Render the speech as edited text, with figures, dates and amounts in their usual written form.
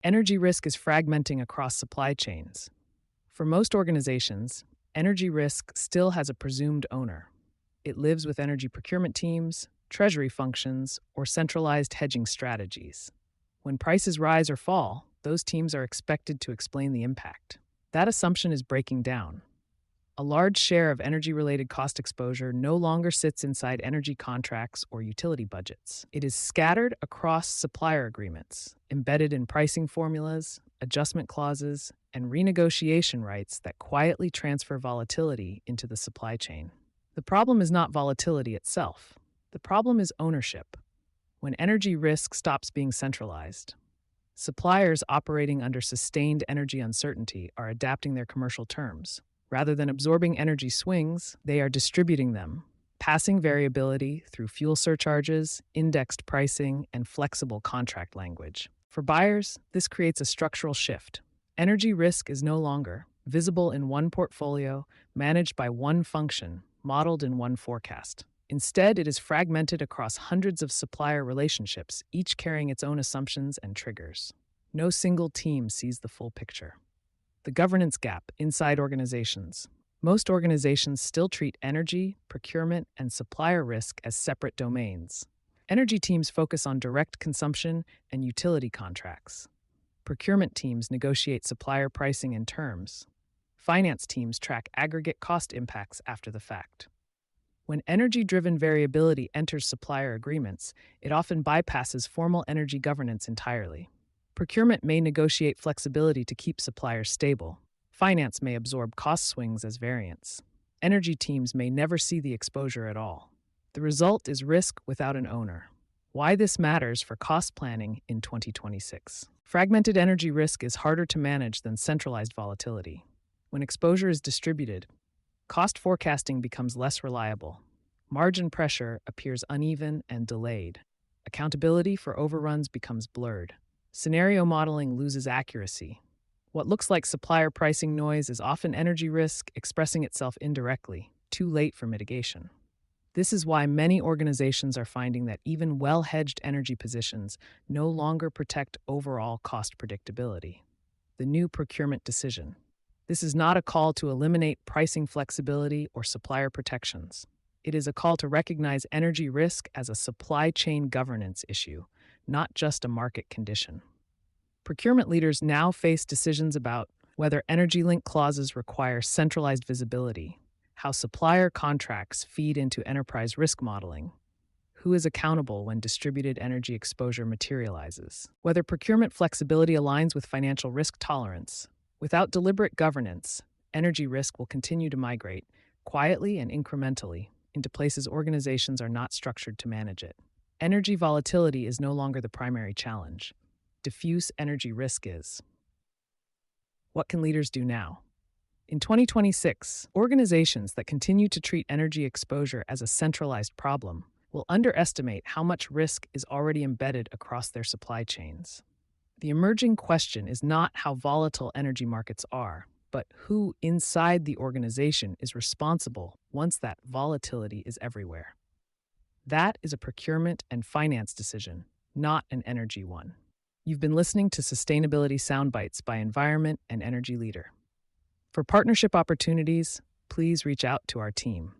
Energy risk is fragmenting across supply chains. For most organizations, energy risk still has a presumed owner. It lives with energy procurement teams, treasury functions, or centralized hedging strategies. When prices rise or fall, those teams are expected to explain the impact. That assumption is breaking down. A large share of energy-related cost exposure no longer sits inside energy contracts or utility budgets. It is scattered across supplier agreements, embedded in pricing formulas, adjustment clauses, and renegotiation rights that quietly transfer volatility into the supply chain. The problem is not volatility itself. The problem is ownership. When energy risk stops being centralized, suppliers operating under sustained energy uncertainty are adapting their commercial terms. Rather than absorbing energy swings, they are distributing them, passing variability through fuel surcharges, indexed pricing, and flexible contract language. For buyers, this creates a structural shift. Energy risk is no longer visible in one portfolio, managed by one function, modeled in one forecast. Instead, it is fragmented across hundreds of supplier relationships, each carrying its own assumptions and triggers. No single team sees the full picture. The governance gap inside organizations. Most organizations still treat energy, procurement, and supplier risk as separate domains. Energy teams focus on direct consumption and utility contracts. Procurement teams negotiate supplier pricing and terms. Finance teams track aggregate cost impacts after the fact. When energy-driven variability enters supplier agreements, it often bypasses formal energy governance entirely. Procurement may negotiate flexibility to keep suppliers stable. Finance may absorb cost swings as variance. Energy teams may never see the exposure at all. The result is risk without an owner. Why this matters for cost planning in 2026. Fragmented energy risk is harder to manage than centralized volatility. When exposure is distributed, cost forecasting becomes less reliable. Margin pressure appears uneven and delayed. Accountability for overruns becomes blurred. Scenario modeling loses accuracy. What looks like supplier pricing noise is often energy risk expressing itself indirectly, too late for mitigation. This is why many organizations are finding that even well-hedged energy positions no longer protect overall cost predictability. The new procurement decision. This is not a call to eliminate pricing flexibility or supplier protections. It is a call to recognize energy risk as a supply chain governance issue, not just a market condition. Procurement leaders now face decisions about whether energy-linked clauses require centralized visibility, how supplier contracts feed into enterprise risk modeling, who is accountable when distributed energy exposure materializes, whether procurement flexibility aligns with financial risk tolerance. Without deliberate governance, energy risk will continue to migrate, quietly and incrementally, into places organizations are not structured to manage it. Energy volatility is no longer the primary challenge. Diffuse energy risk is. What can leaders do now? In 2026, organizations that continue to treat energy exposure as a centralized problem will underestimate how much risk is already embedded across their supply chains. The emerging question is not how volatile energy markets are, but who inside the organization is responsible once that volatility is everywhere. That is a procurement and finance decision, not an energy one. You've been listening to Sustainability Soundbites by Environment and Energy Leader. For partnership opportunities, please reach out to our team.